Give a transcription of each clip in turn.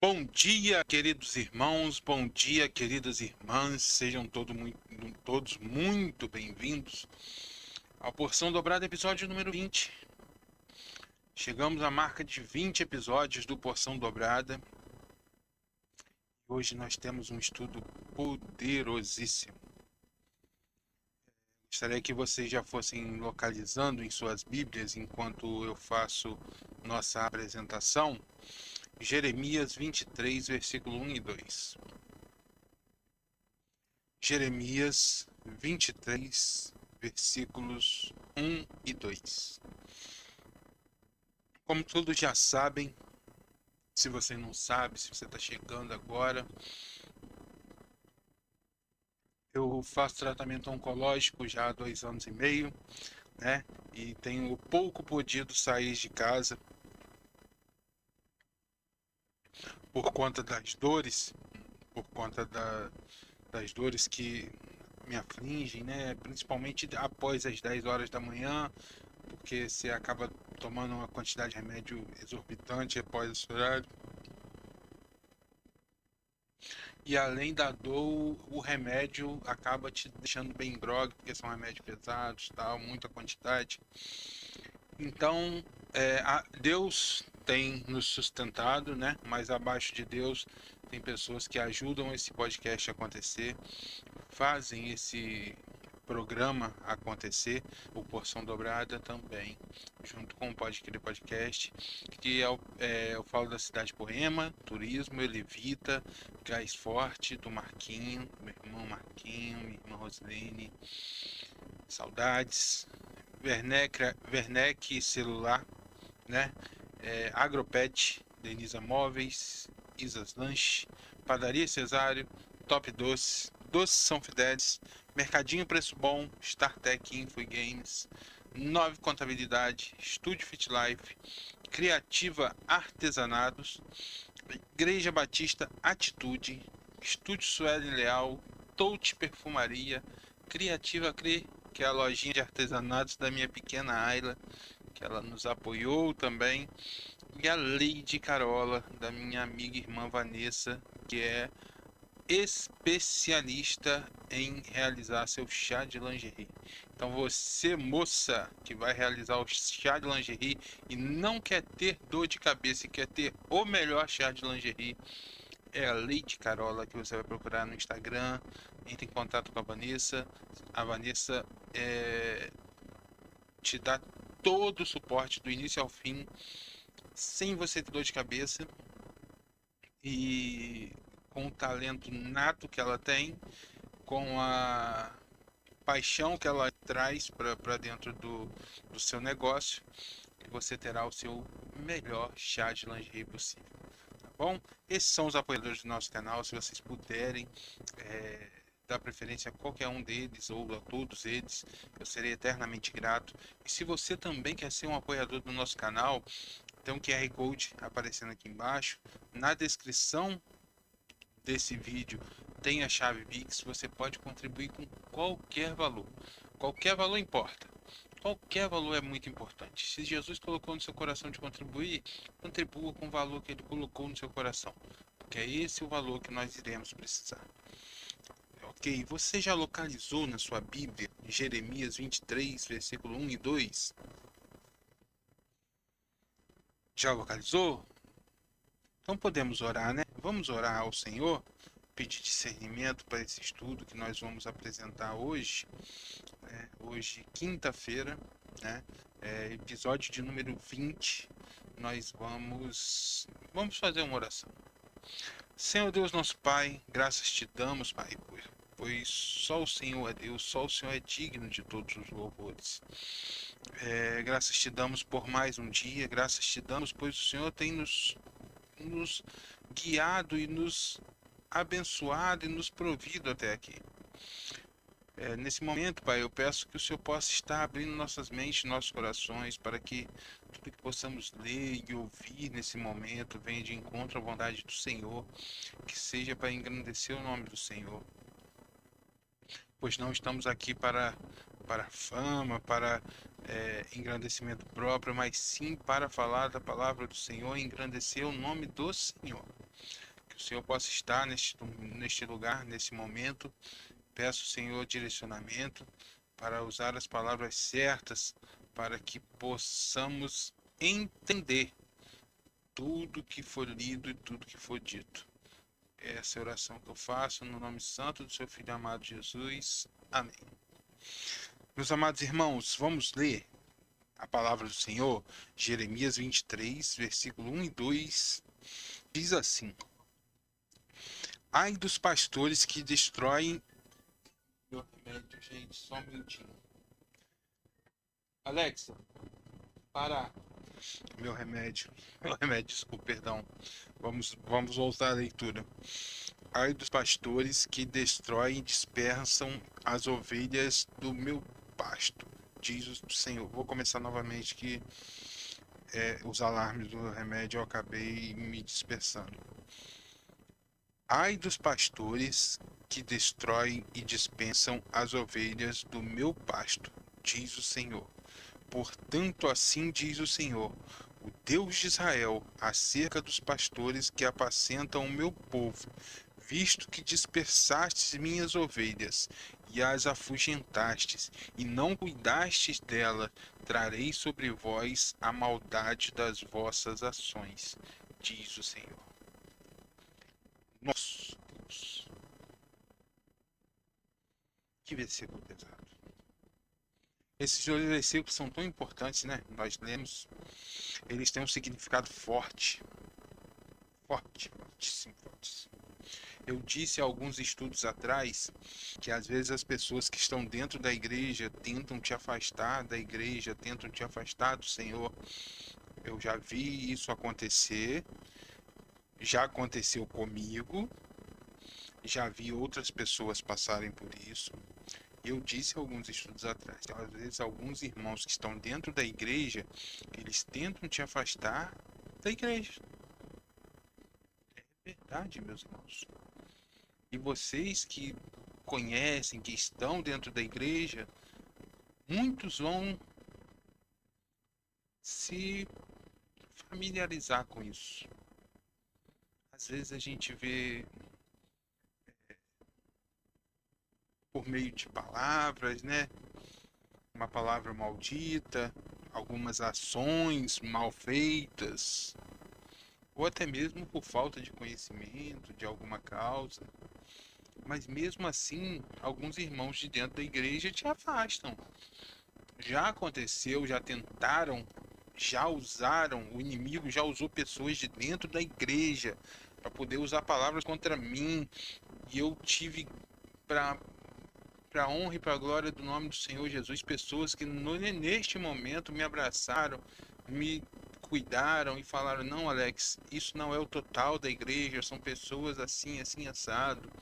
Bom dia, queridos irmãos, bom dia, queridas irmãs, sejam todos muito bem-vindos ao Porção Dobrada, episódio número 20. Chegamos à marca de 20 episódios do Porção Dobrada. Hoje nós temos um estudo poderosíssimo. Gostaria que vocês já fossem localizando em suas Bíblias enquanto eu faço nossa apresentação. Jeremias 23, versículo 1 e 2. Jeremias 23, versículos 1 e 2. Como todos já sabem, se você não sabe, se você está chegando agora, eu faço tratamento oncológico já há 2 anos e meio, né? E tenho pouco podido sair de casa por conta das dores, das dores que me afligem, né? Principalmente após as 10 horas da manhã, porque você acaba tomando uma quantidade de remédio exorbitante após esse horário. E além da dor, o remédio acaba te deixando bem grogue, porque são remédios pesados, tal, muita quantidade. Então, Deus tem nos sustentado, né? Mas abaixo de Deus tem pessoas que ajudam esse podcast a acontecer, fazem esse programa acontecer, o Porção Dobrada também, junto com o Pode Crer Podcast, que eu falo da cidade Poema, turismo, Elevita, Gás Forte, do Marquinho, meu irmão Marquinho, minha irmã Rosilene, saudades, Werneck Celular, né? Agropet, Denisa Móveis, Isas Lanche, Padaria Cesário, Top Doces, Doces São Fidélis, Mercadinho Preço Bom, StarTech Info e Games, 9 Contabilidade, Estúdio Fit Life, Criativa Artesanatos, Igreja Batista Atitude, Estúdio Suelen Leal, Touch Perfumaria, Criativa Cre, que é a lojinha de artesanatos da minha pequena Ayla, que ela nos apoiou também, e a Lady Carola, da minha amiga e irmã Vanessa, que é especialista em realizar seu chá de lingerie. Então você, moça, que vai realizar o chá de lingerie e não quer ter dor de cabeça e quer ter o melhor chá de lingerie, é a Lady Carola que você vai procurar no Instagram. Entre em contato com a Vanessa. A Vanessa te dá todo o suporte do início ao fim, sem você ter dor de cabeça, e com o talento nato que ela tem, com a paixão que ela traz para dentro do seu negócio, você terá o seu melhor chá de lingerie possível. Tá bom? Esses são os apoiadores do nosso canal. Se vocês puderem dar preferência a qualquer um deles ou a todos eles, eu serei eternamente grato. E se você também quer ser um apoiador do nosso canal, tem um QR Code aparecendo aqui embaixo. Na descrição desse vídeo tem a chave Pix. Você pode contribuir com qualquer valor. Qualquer valor importa. Qualquer valor é muito importante. Se Jesus colocou no seu coração de contribuir, contribua com o valor que ele colocou no seu coração, porque é esse o valor que nós iremos precisar. Ok, você já localizou na sua Bíblia Jeremias 23, versículo 1 e 2? Já localizou? Então podemos orar, né? Vamos orar ao Senhor, pedir discernimento para esse estudo que nós vamos apresentar hoje, né? Hoje, quinta-feira, né? Episódio de número 20. Nós vamos fazer uma oração. Senhor Deus, nosso Pai, graças te damos, Pai, pois só o Senhor é Deus, só o Senhor é digno de todos os louvores. Graças te damos por mais um dia, graças te damos, pois o Senhor tem nos guiado e nos abençoado e nos provido até aqui. Nesse momento, Pai, eu peço que o Senhor possa estar abrindo nossas mentes, nossos corações, para que tudo que possamos ler e ouvir nesse momento venha de encontro à vontade do Senhor, que seja para engrandecer o nome do Senhor. Pois não estamos aqui para para fama, para engrandecimento próprio, mas sim para falar da palavra do Senhor e engrandecer o nome do Senhor. Que o Senhor possa estar neste lugar, nesse momento. Peço, Senhor, direcionamento para usar as palavras certas, para que possamos entender tudo que foi lido e tudo que foi dito. Essa é a oração que eu faço no nome santo do seu Filho amado Jesus. Amém. Meus amados irmãos, vamos ler a palavra do Senhor, Jeremias 23, versículo 1 e 2, diz assim: Ai dos pastores que destroem... Meu remédio, gente, só um minutinho. Alexa, para. Meu remédio, desculpa, perdão. Vamos voltar à leitura. Ai dos pastores que destroem e dispersam as ovelhas do meu pasto, diz o Senhor. Vou começar novamente que os alarmes do remédio eu acabei me dispersando. Ai dos pastores que destroem e dispensam as ovelhas do meu pasto, diz o Senhor. Portanto, assim diz o Senhor, o Deus de Israel, acerca dos pastores que apacentam o meu povo, visto que dispersastes minhas ovelhas e as afugentastes, e não cuidastes dela, trarei sobre vós a maldade das vossas ações, diz o Senhor. Nossa Deus, que versículo pesado. Esses dois versículos são tão importantes, né? Nós lemos, eles têm um significado forte. Forte, fortíssimo, fortíssimo. Eu disse há alguns estudos atrás que às vezes as pessoas que estão dentro da igreja tentam te afastar da igreja, tentam te afastar do Senhor. Eu já vi isso acontecer, já aconteceu comigo, já vi outras pessoas passarem por isso. Eu disse alguns estudos atrás, às vezes alguns irmãos que estão dentro da igreja, eles tentam te afastar da igreja. É verdade, meus irmãos. E vocês que conhecem, que estão dentro da igreja, muitos vão se familiarizar com isso. Às vezes a gente vê por meio de palavras, né? Uma palavra maldita, algumas ações mal feitas, ou até mesmo por falta de conhecimento de alguma causa. Mas mesmo assim, alguns irmãos de dentro da igreja te afastam. Já aconteceu, já tentaram, já usaram, o inimigo já usou pessoas de dentro da igreja para poder usar palavras contra mim, e eu tive para a honra e para a glória do nome do Senhor Jesus, pessoas que neste momento me abraçaram, me cuidaram e falaram: não, Alex, isso não é o total da igreja, são pessoas assim, assim, assado.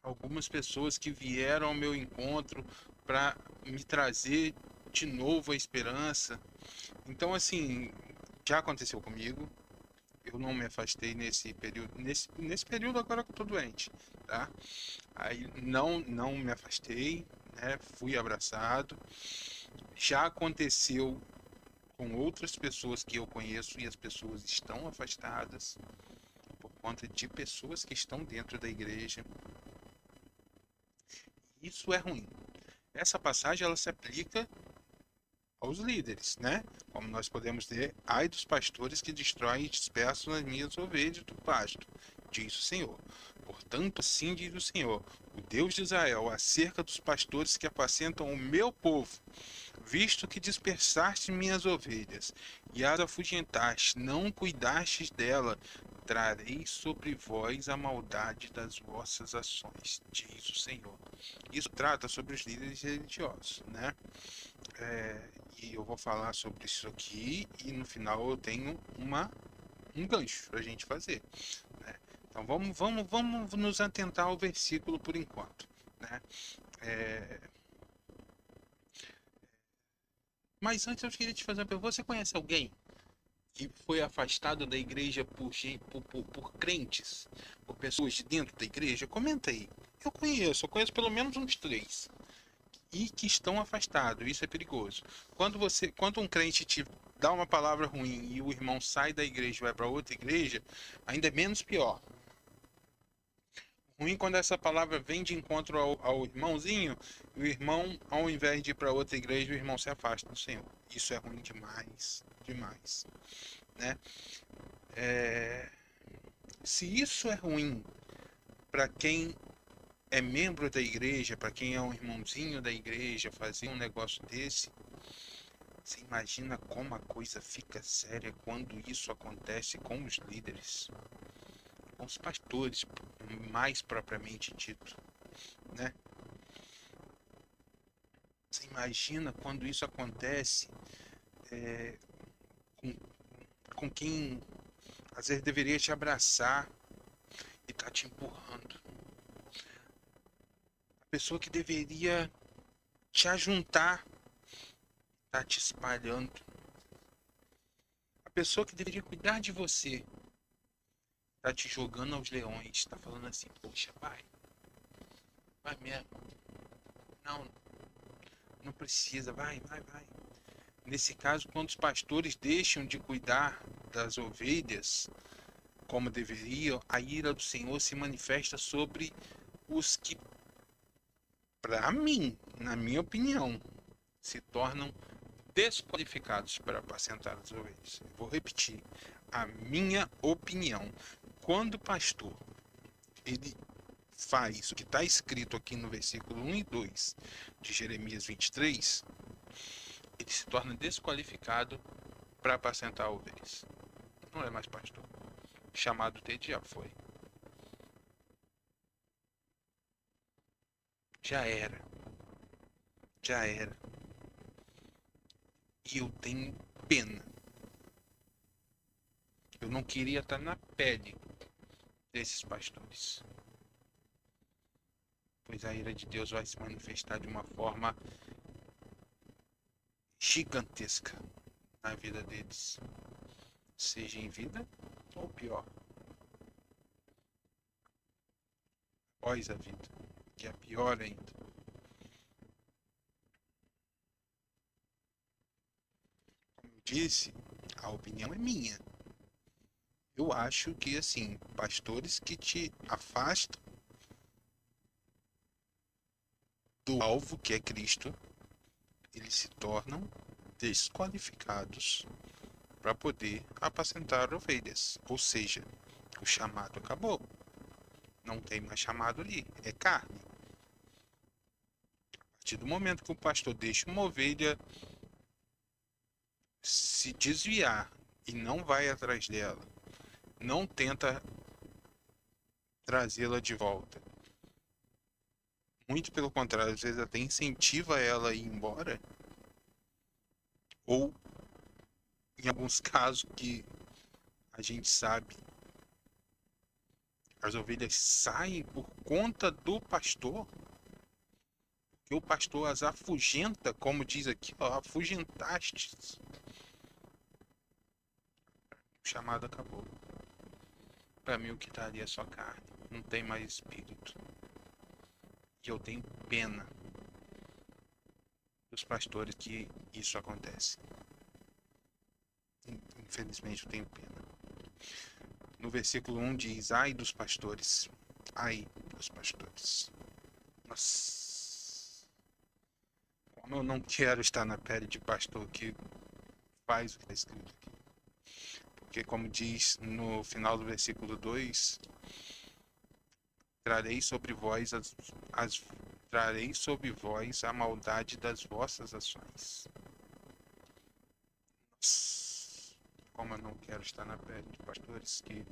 Algumas pessoas que vieram ao meu encontro para me trazer de novo a esperança. Então, assim, já aconteceu comigo. Eu não me afastei nesse período, nesse período agora que eu tô doente, tá? Aí não me afastei, né? Fui abraçado. Já aconteceu com outras pessoas que eu conheço e as pessoas estão afastadas por conta de pessoas que estão dentro da igreja. Isso é ruim. Essa passagem ela se aplica aos líderes, né? Como nós podemos ler: ai dos pastores que destroem e dispersam as minhas ovelhas do pasto, diz o Senhor. Portanto, assim diz o Senhor, o Deus de Israel, acerca dos pastores que apacentam o meu povo, visto que dispersaste minhas ovelhas e as afugentaste, não cuidastes dela, trarei sobre vós a maldade das vossas ações, diz o Senhor. Isso trata sobre os líderes religiosos, né? E eu vou falar sobre isso aqui e no final eu tenho um gancho para a gente fazer, né? Então vamos nos atentar ao versículo por enquanto, né? Mas antes eu queria te fazer uma pergunta: você conhece alguém que foi afastado da igreja por crentes, por pessoas de dentro da igreja? Comenta aí. Eu conheço pelo menos uns três e que estão afastados. Isso é perigoso. Quando um crente te dá uma palavra ruim e o irmão sai da igreja e vai para outra igreja, ainda é menos pior. Ruim quando essa palavra vem de encontro ao irmãozinho, e o irmão, ao invés de ir para outra igreja, o irmão se afasta do Senhor. Isso é ruim demais, demais, né? É, se isso é ruim para quem é membro da igreja, para quem é um irmãozinho da igreja, fazer um negócio desse, você imagina como a coisa fica séria quando isso acontece com os líderes, com os pastores, mais propriamente dito, né? Você imagina quando isso acontece com, com quem às vezes deveria te abraçar e tá te empurrando. A pessoa que deveria te ajuntar tá te espalhando. A pessoa que deveria cuidar de você tá te jogando aos leões, tá falando assim, poxa, vai mesmo. Não, não precisa, vai. Nesse caso, quando os pastores deixam de cuidar das ovelhas como deveriam, a ira do Senhor se manifesta sobre os que, para mim, na minha opinião, se tornam desqualificados para apacentar as ovelhas. Eu vou repetir, a minha opinião. Quando o pastor ele faz o que está escrito aqui no versículo 1 e 2 de Jeremias 23, ele se torna desqualificado para apacentar ovelhas. Não é mais pastor. Chamado dele já foi. Já era. Já era. E eu tenho pena. Eu não queria estar na pele desses pastores. Pois a ira de Deus vai se manifestar de uma forma gigantesca na vida deles. Seja em vida ou pior, após a vida, que é pior ainda. Como eu disse, a opinião é minha. Eu acho que, assim, pastores que te afastam do alvo que é Cristo, eles se tornam desqualificados para poder apacentar ovelhas. Ou seja, o chamado acabou. Não tem mais chamado ali, é carne. A partir do momento que o pastor deixa uma ovelha se desviar e não vai atrás dela, não tenta trazê-la de volta. Muito pelo contrário, às vezes até incentiva ela a ir embora. Ou, em alguns casos que a gente sabe, as ovelhas saem por conta do pastor, que o pastor as afugenta, como diz aqui, ó, afugentastes. O chamado acabou. Para mim o que está ali é só carne, não tem mais espírito. E eu tenho pena dos pastores que isso acontece. Infelizmente eu tenho pena. No versículo 1 diz: ai dos pastores. Ai dos pastores. Nossa. Como eu não quero estar na pele de pastor que faz o que está escrito aqui. Porque, como diz no final do versículo 2, trarei sobre vós trarei sobre vós a maldade das vossas ações. Nossa. Como eu não quero estar na pele de pastores que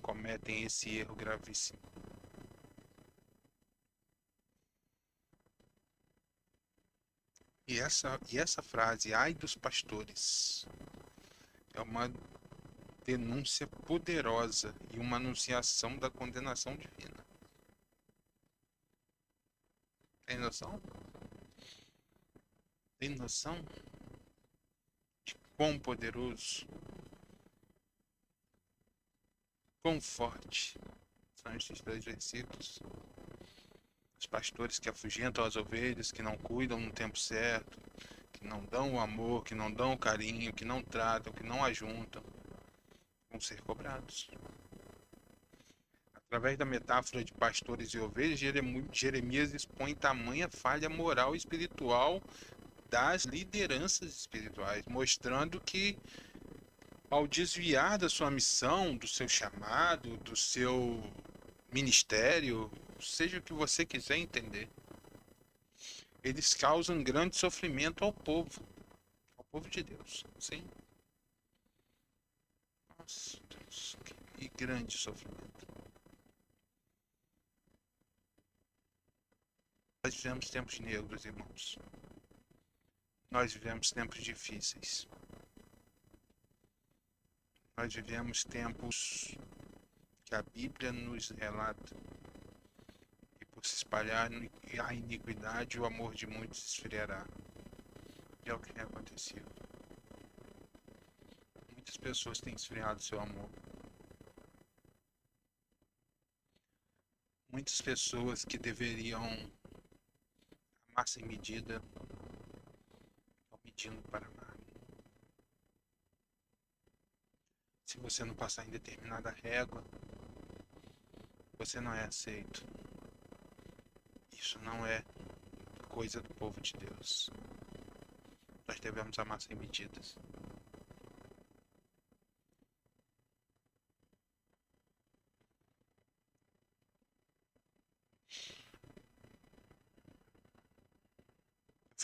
cometem esse erro gravíssimo. E essa frase, ai dos pastores, é uma denúncia poderosa e uma anunciação da condenação divina. Tem noção? Tem noção de quão poderoso, quão forte são esses dois versículos? Os pastores que afugentam as ovelhas, que não cuidam no tempo certo, que não dão o amor, que não dão o carinho, que não tratam, que não ajuntam, vão ser cobrados. Através da metáfora de pastores e ovelhas, Jeremias expõe tamanha falha moral e espiritual das lideranças espirituais, mostrando que ao desviar da sua missão, do seu chamado, do seu ministério, seja o que você quiser entender, eles causam grande sofrimento ao povo de Deus. Sim. Nossa, Deus, que grande sofrimento. Nós vivemos tempos negros, irmãos. Nós vivemos tempos difíceis. Nós vivemos tempos que a Bíblia nos relata. E por se espalhar a iniquidade, o amor de muitos esfriará. E é o que tem acontecido. Muitas pessoas têm esfriado seu amor. Muitas pessoas que deveriam amar sem medida estão medindo para amar. Se você não passar em determinada régua, você não é aceito. Isso não é coisa do povo de Deus. Nós devemos amar sem medidas.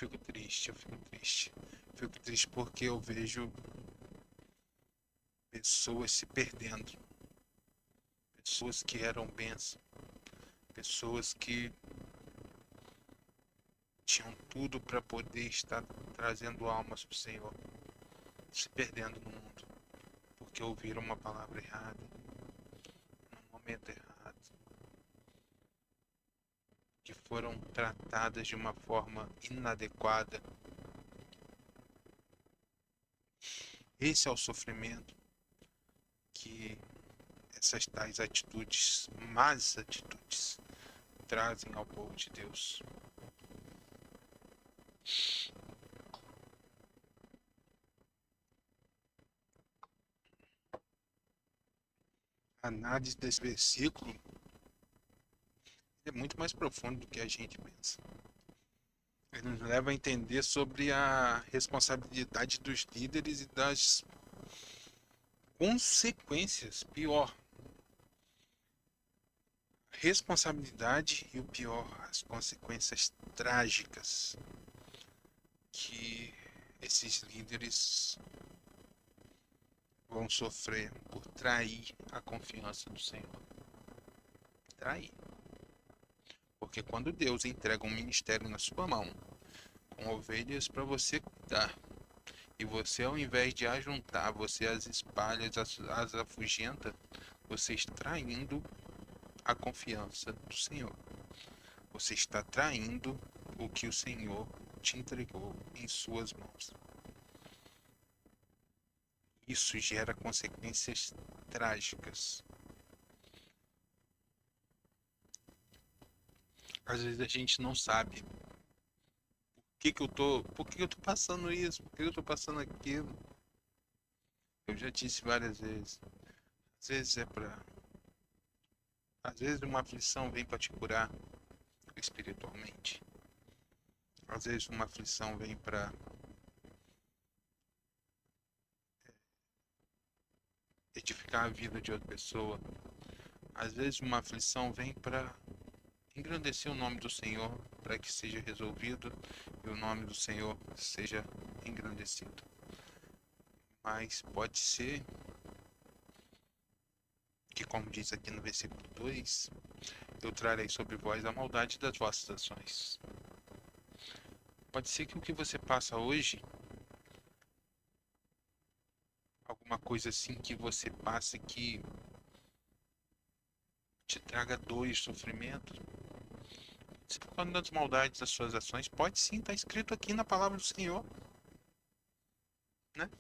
Eu fico triste, eu fico triste. Fico triste porque eu vejo pessoas se perdendo. Pessoas que eram bênção. Pessoas que tinham tudo para poder estar trazendo almas para o Senhor, se perdendo no mundo, porque ouviram uma palavra errada, no momento errado, que foram tratadas de uma forma inadequada. Esse é o sofrimento que essas tais atitudes, más atitudes, trazem ao povo de Deus. A análise desse versículo é muito mais profundo do que a gente pensa. Ele nos leva a entender sobre a responsabilidade dos líderes e das consequências, pior, responsabilidade e o pior, as consequências trágicas que esses líderes vão sofrer por trair a confiança do Senhor. Trair. Porque quando Deus entrega um ministério na sua mão, com ovelhas para você cuidar, e você, ao invés de ajuntar, você as espalha, as afugenta, você está traindo a confiança do Senhor. Você está traindo o que o Senhor te entregou em suas mãos. Isso gera consequências trágicas. Às vezes a gente não sabe por que eu tô passando isso, por que eu tô passando aquilo. Eu já disse várias vezes. Às vezes às vezes uma aflição vem para te curar espiritualmente. Às vezes uma aflição vem para edificar a vida de outra pessoa. Às vezes uma aflição vem para engrandecer o nome do Senhor, para que seja resolvido e o nome do Senhor seja engrandecido. Mas pode ser que, como diz aqui no versículo 2, eu trarei sobre vós a maldade das vossas ações. Pode ser que o que você passa hoje, alguma coisa assim que você passe que te traga dor e sofrimento, se por causa das maldades das suas ações, pode sim estar escrito aqui na palavra do Senhor, né?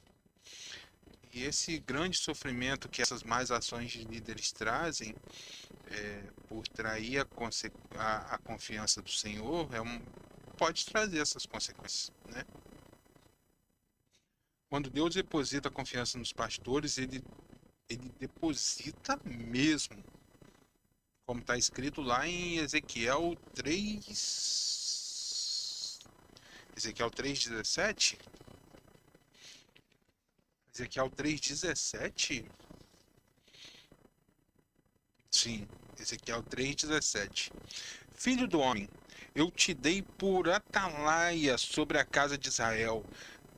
E esse grande sofrimento que essas más ações de líderes trazem por trair a confiança do Senhor, pode trazer essas consequências, né? Quando Deus deposita a confiança nos pastores, ele deposita mesmo, como está escrito lá em Ezequiel 3, Ezequiel 3:17. Ezequiel 3:17. Sim, Ezequiel 3:17. Filho do homem, eu te dei por atalaia sobre a casa de Israel.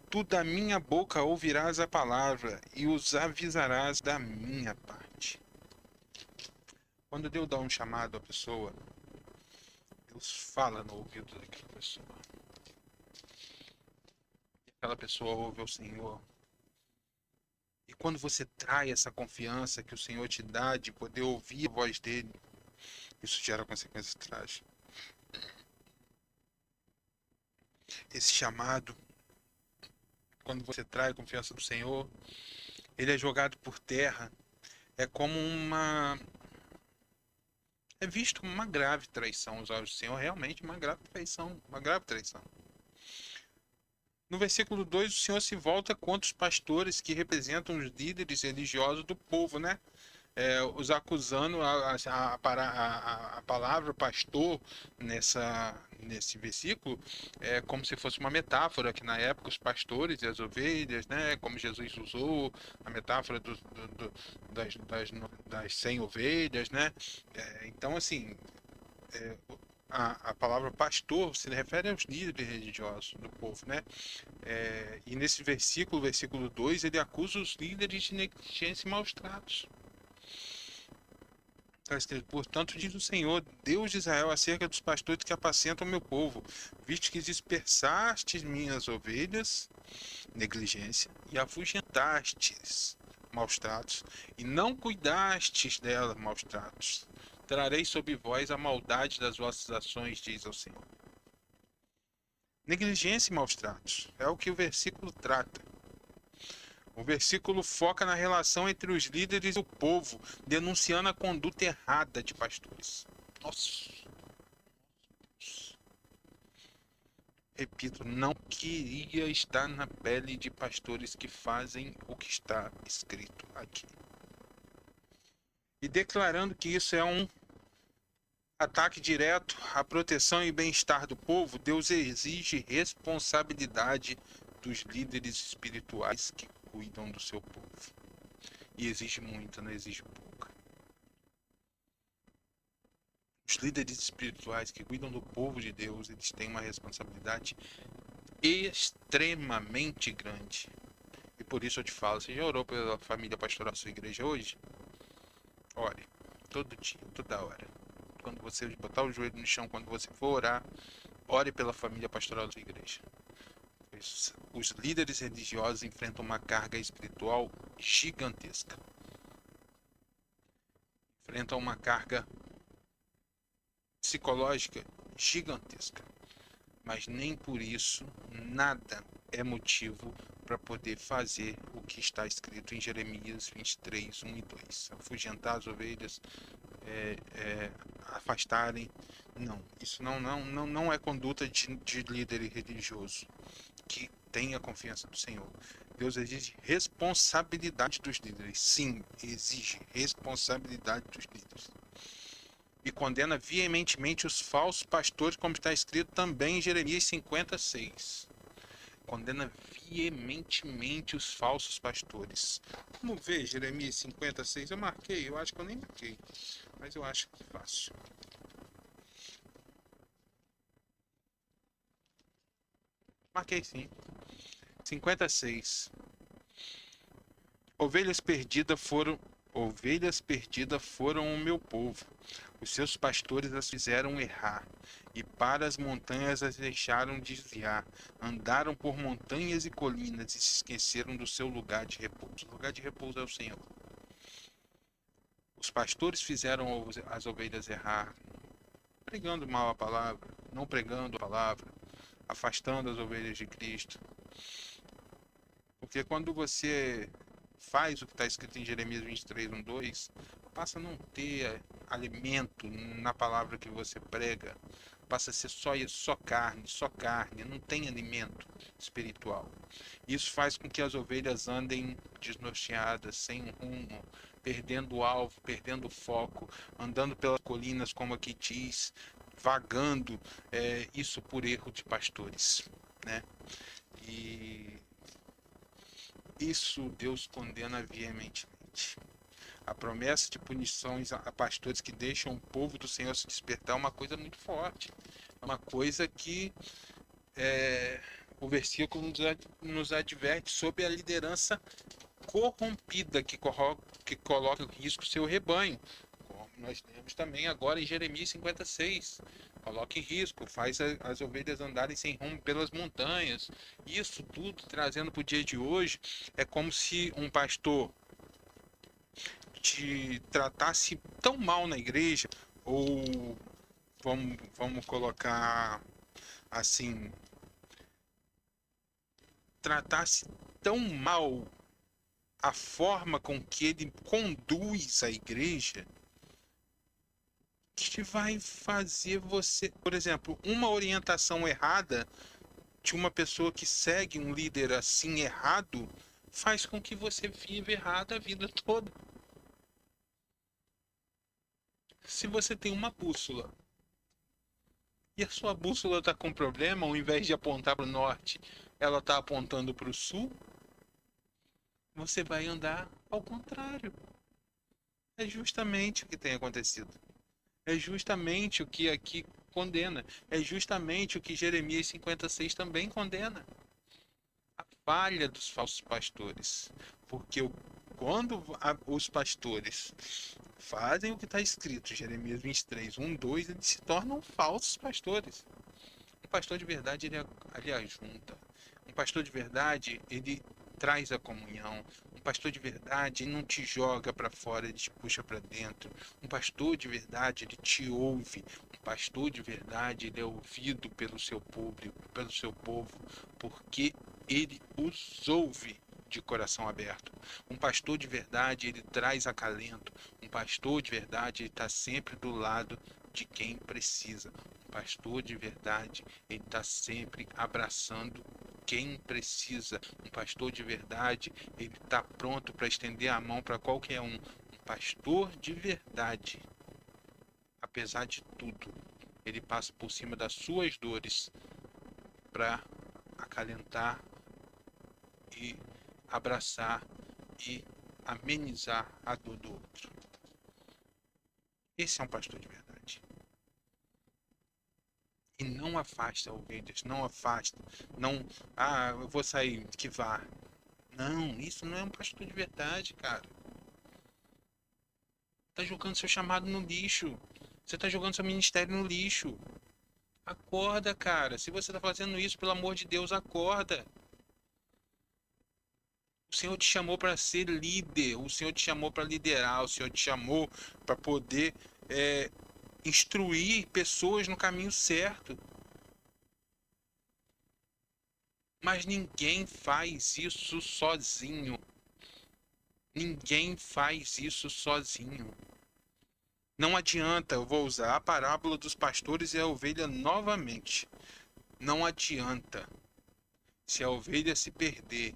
Tu da minha boca ouvirás a palavra e os avisarás da minha parte. Quando Deus dá um chamado à pessoa, Deus fala no ouvido daquela pessoa. E aquela pessoa ouve ao Senhor. E quando você trai essa confiança que o Senhor te dá de poder ouvir a voz dele, isso gera consequências trágicas. Esse chamado, quando você trai a confiança do Senhor, ele é jogado por terra. É como é visto como uma grave traição aos olhos do Senhor, realmente uma grave traição, uma grave traição. No versículo 2, o Senhor se volta contra os pastores que representam os líderes religiosos do povo, né? Os acusando a palavra pastor nesse versículo é como se fosse uma metáfora, que na época os pastores e as ovelhas, né, como Jesus usou a metáfora das 100 ovelhas, né? Então, assim, é, a palavra pastor se refere aos líderes religiosos do povo, né? E nesse versículo 2, ele acusa os líderes de negligência e maus tratos. Está escrito, portanto, diz o Senhor, Deus de Israel, acerca dos pastores que apacentam o meu povo, visto que dispersastes minhas ovelhas, negligência, e afugentastes, maus tratos, e não cuidastes delas, maus tratos. Trarei sobre vós a maldade das vossas ações, diz o Senhor. Negligência e maus tratos é o que o versículo trata. O versículo foca na relação entre os líderes e o povo, denunciando a conduta errada de pastores. Nossa. Repito, não queria estar na pele de pastores que fazem o que está escrito aqui. E declarando que isso é um ataque direto à proteção e bem-estar do povo, Deus exige responsabilidade dos líderes espirituais que cuidam do seu povo. E exige muito, não exige pouca. Os líderes espirituais que cuidam do povo de Deus, eles têm uma responsabilidade extremamente grande. E por isso eu te falo, você já orou pela família pastoral da sua igreja hoje? Ore, todo dia, toda hora. Quando você botar o joelho no chão, quando você for orar, ore pela família pastoral da sua igreja. Os líderes religiosos enfrentam uma carga espiritual gigantesca. Enfrentam uma carga psicológica gigantesca. Mas nem por isso nada é motivo para poder fazer o que está escrito em Jeremias 23, 1 e 2. Afugentar as ovelhas, afastarem. Não, isso não é conduta de líder religioso que tenha confiança do Senhor. Deus exige responsabilidade dos líderes. Sim, exige responsabilidade dos líderes. E condena veementemente os falsos pastores, como está escrito também em Jeremias 56. Condena veementemente os falsos pastores. Vamos ver Jeremias 56. Eu marquei, eu acho que eu nem marquei, mas eu acho que fácil. Marquei sim. 56. Ovelhas perdidas foram o meu povo. Os seus pastores as fizeram errar, e para as montanhas as deixaram desviar. Andaram por montanhas e colinas e se esqueceram do seu lugar de repouso. O lugar de repouso é o Senhor. Os pastores fizeram as ovelhas errar, pregando mal a palavra, não pregando a palavra, afastando as ovelhas de Cristo. Porque quando você faz o que está escrito em Jeremias 23, 1, 2, passa a não ter alimento na palavra que você prega, passa a ser só carne, não tem alimento espiritual. Isso faz com que as ovelhas andem desnorteadas, sem rumo, perdendo o alvo, perdendo o foco, andando pelas colinas, como aqui diz, vagando, isso por erro de pastores, né? E isso Deus condena veementemente. A promessa de punições a pastores que deixam o povo do Senhor se despertar é uma coisa muito forte. É uma coisa que o versículo nos adverte sobre a liderança corrompida que coloca em risco seu rebanho. Como nós temos também agora em Jeremias 56. Coloca em risco, faz as ovelhas andarem sem rumo pelas montanhas. Isso tudo trazendo para o dia de hoje é como se um pastor te tratasse tão mal na igreja, ou vamos colocar assim, tratasse tão mal a forma com que ele conduz a igreja, que vai fazer você, por exemplo, uma orientação errada de uma pessoa que segue um líder assim errado, faz com que você viva errado a vida toda. Se você tem uma bússola e a sua bússola está com problema, ao invés de apontar para o norte, ela está apontando para o sul, você vai andar ao contrário. É justamente o que tem acontecido. É justamente o que aqui condena. É justamente o que Jeremias 56 também condena. A falha dos falsos pastores. Porque quando os pastores fazem o que está escrito, Jeremias 23, 1, 2, eles se tornam falsos pastores. Um pastor de verdade, ele ajunta. Um pastor de verdade, ele traz a comunhão. Um pastor de verdade, ele não te joga para fora, ele te puxa para dentro. Um pastor de verdade, ele te ouve. Um pastor de verdade, ele é ouvido pelo seu público, pelo seu povo, porque ele os ouve de coração aberto. Um pastor de verdade, ele traz acalento. Um pastor de verdade, ele está sempre do lado de quem precisa. Um pastor de verdade, ele está sempre abraçando quem precisa. Um pastor de verdade, ele está pronto para estender a mão para qualquer um. Um pastor de verdade, apesar de tudo, ele passa por cima das suas dores para acalentar e abraçar e amenizar a dor do outro. Esse é um pastor de verdade. E não afasta ovelhas, não afasta, não, eu vou sair, que vá. Não, isso não é um pastor de verdade, cara. Tá jogando seu chamado no lixo. Você tá jogando seu ministério no lixo. Acorda, cara. Se você tá fazendo isso, pelo amor de Deus, acorda. O Senhor te chamou para ser líder, o Senhor te chamou para liderar, o Senhor te chamou para poder instruir pessoas no caminho certo. Mas ninguém faz isso sozinho. Ninguém faz isso sozinho. Não adianta, eu vou usar a parábola dos pastores e a ovelha novamente. Não adianta. Se a ovelha se perder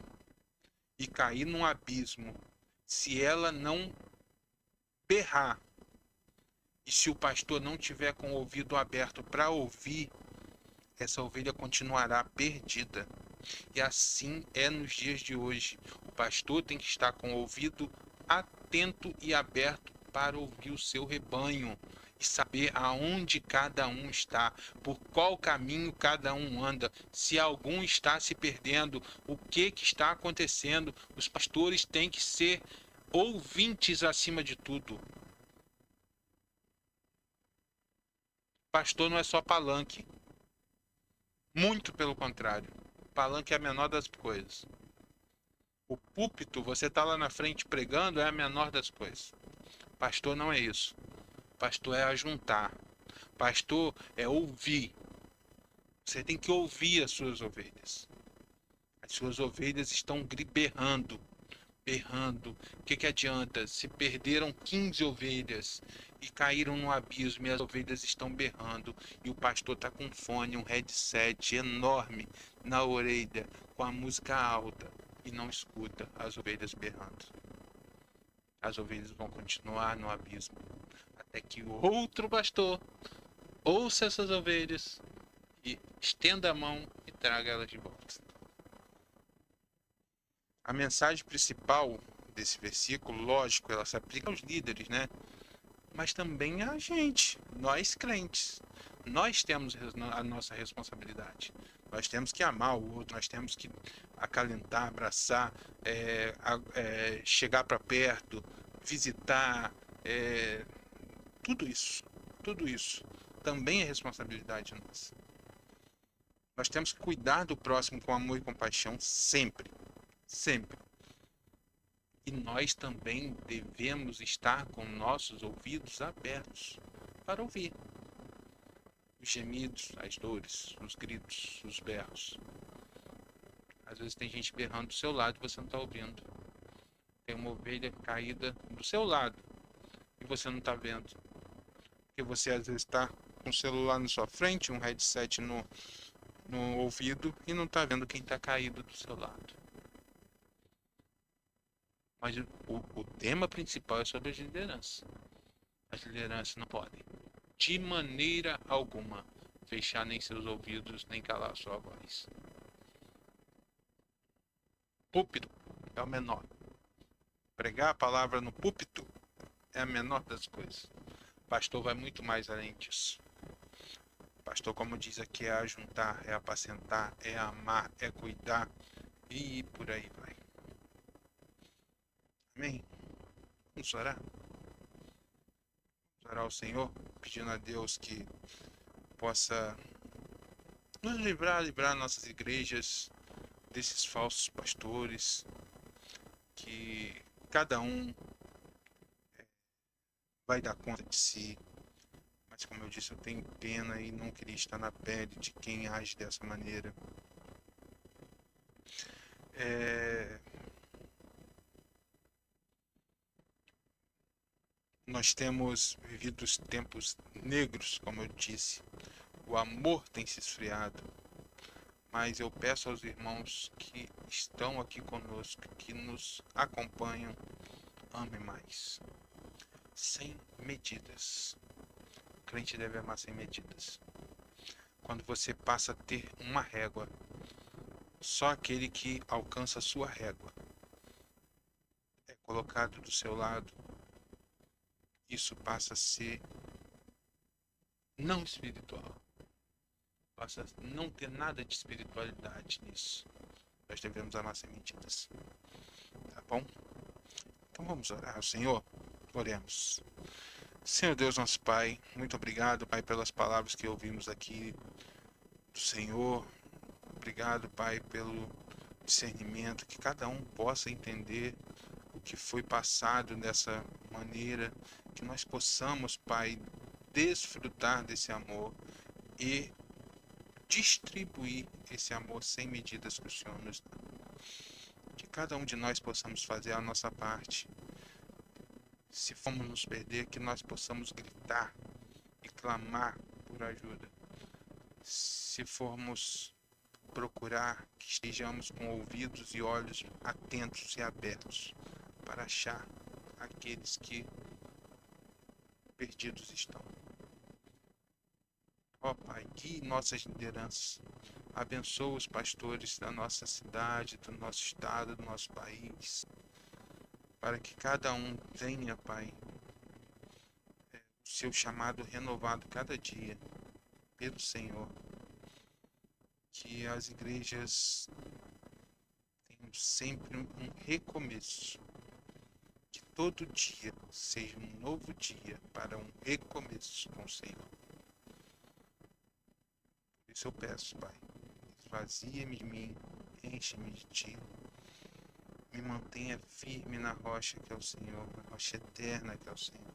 e cair num abismo, se ela não berrar, e se o pastor não tiver com o ouvido aberto para ouvir, essa ovelha continuará perdida. E assim é nos dias de hoje. O pastor tem que estar com o ouvido atento e aberto para ouvir o seu rebanho e saber aonde cada um está, por qual caminho cada um anda, se algum está se perdendo, o que está acontecendo. Os pastores têm que ser ouvintes acima de tudo. Pastor não é só palanque. Muito pelo contrário. Palanque é a menor das coisas. O púlpito, você está lá na frente pregando, é a menor das coisas. Pastor não é isso. Pastor é ajuntar. Pastor é ouvir. Você tem que ouvir as suas ovelhas. As suas ovelhas estão berrando. berrando. O que que adianta? Se perderam 15 ovelhas e caíram no abismo e as ovelhas estão berrando e o pastor está com fone, um headset enorme na orelha, com a música alta e não escuta as ovelhas berrando. As ovelhas vão continuar no abismo até que o outro pastor ouça essas ovelhas e estenda a mão e traga elas de volta. A mensagem principal desse versículo, lógico, ela se aplica aos líderes, né? Mas também a gente, nós crentes. Nós temos a nossa responsabilidade. Nós temos que amar o outro, nós temos que acalentar, abraçar, chegar para perto, visitar, é, tudo isso. Tudo isso também é responsabilidade nossa. Nós temos que cuidar do próximo com amor e compaixão sempre. Sempre. E nós também devemos estar com nossos ouvidos abertos para ouvir os gemidos, as dores, os gritos, os berros. Às vezes tem gente berrando do seu lado e você não está ouvindo. Tem uma ovelha caída do seu lado e você não está vendo. Porque você às vezes está com o celular na sua frente, um headset no ouvido e não está vendo quem está caído do seu lado. Mas o tema principal é sobre as lideranças. As lideranças não podem, de maneira alguma, fechar nem seus ouvidos, nem calar sua voz. Púlpito é o menor. Pregar a palavra no púlpito é a menor das coisas. Pastor vai muito mais além disso. Pastor, como diz aqui, é ajuntar, é apacentar, é amar, é cuidar e por aí vai. Amém? Vamos orar? Vamos orar ao Senhor, pedindo a Deus que possa nos livrar nossas igrejas desses falsos pastores, que cada um vai dar conta de si. Mas como eu disse, eu tenho pena e não queria estar na pele de quem age dessa maneira. Nós temos vivido os tempos negros, como eu disse. O amor tem se esfriado. Mas eu peço aos irmãos que estão aqui conosco, que nos acompanham, ame mais. Sem medidas. O crente deve amar sem medidas. Quando você passa a ter uma régua, só aquele que alcança a sua régua é colocado do seu lado, isso passa a ser não espiritual. Passa a não ter nada de espiritualidade nisso. Nós devemos amar sem medidas. Tá bom? Então vamos orar ao Senhor. Oremos. Senhor Deus, nosso Pai, muito obrigado, Pai, pelas palavras que ouvimos aqui do Senhor. Obrigado, Pai, pelo discernimento, que cada um possa entender o que foi passado dessa maneira, que nós possamos, Pai, desfrutar desse amor e distribuir esse amor sem medidas que o Senhor nos dá. Que cada um de nós possamos fazer a nossa parte. Se formos nos perder, que nós possamos gritar e clamar por ajuda. Se formos procurar, que estejamos com ouvidos e olhos atentos e abertos para achar aqueles que perdidos estão. Ó Pai, guie nossas lideranças. Abençoa os pastores da nossa cidade, do nosso estado, do nosso país, para que cada um tenha, Pai, o seu chamado renovado cada dia pelo Senhor. Que as igrejas tenham sempre um recomeço. Que todo dia seja um novo dia para um recomeço com o Senhor. Por isso eu peço, Pai, esvazia-me de mim, enche-me de Ti. Me mantenha firme na rocha que é o Senhor, na rocha eterna que é o Senhor.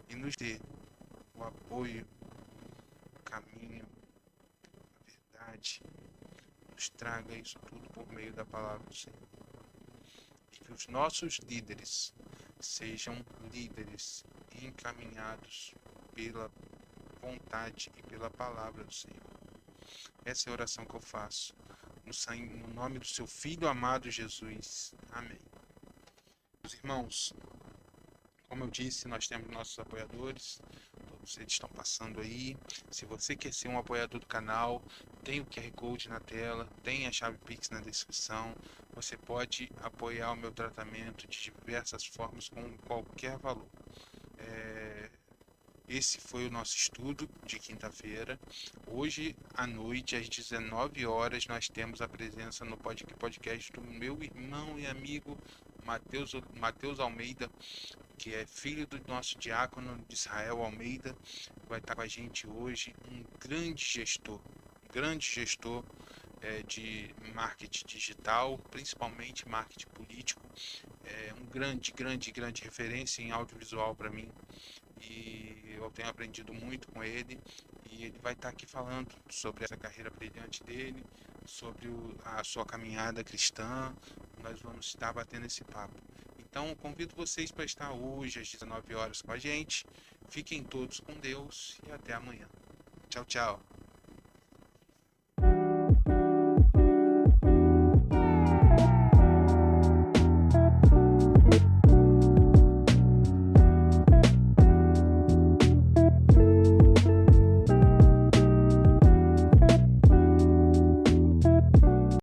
E nos dê o apoio, o caminho, a verdade. Nos traga isso tudo por meio da palavra do Senhor. E que os nossos líderes sejam líderes encaminhados pela vontade e pela palavra do Senhor. Essa é a oração que eu faço. No nome do seu Filho amado Jesus. Amém. Meus irmãos, como eu disse, nós temos nossos apoiadores. Todos eles estão passando aí. Se você quer ser um apoiador do canal, tem o QR Code na tela, tem a chave Pix na descrição. Você pode apoiar o meu tratamento de diversas formas, com qualquer valor. Esse foi o nosso estudo de quinta-feira. Hoje à noite, às 19 horas, nós temos a presença no podcast do meu irmão e amigo Matheus Almeida, que é filho do nosso diácono de Israel Almeida. Vai estar com a gente hoje, um grande gestor de marketing digital, principalmente marketing político. Um grande referência em audiovisual para mim. E eu tenho aprendido muito com ele, e ele vai estar aqui falando sobre essa carreira brilhante dele, sobre a sua caminhada cristã. Nós vamos estar batendo esse papo. Então, eu convido vocês para estar hoje às 19 horas com a gente. Fiquem todos com Deus e até amanhã. Tchau, tchau.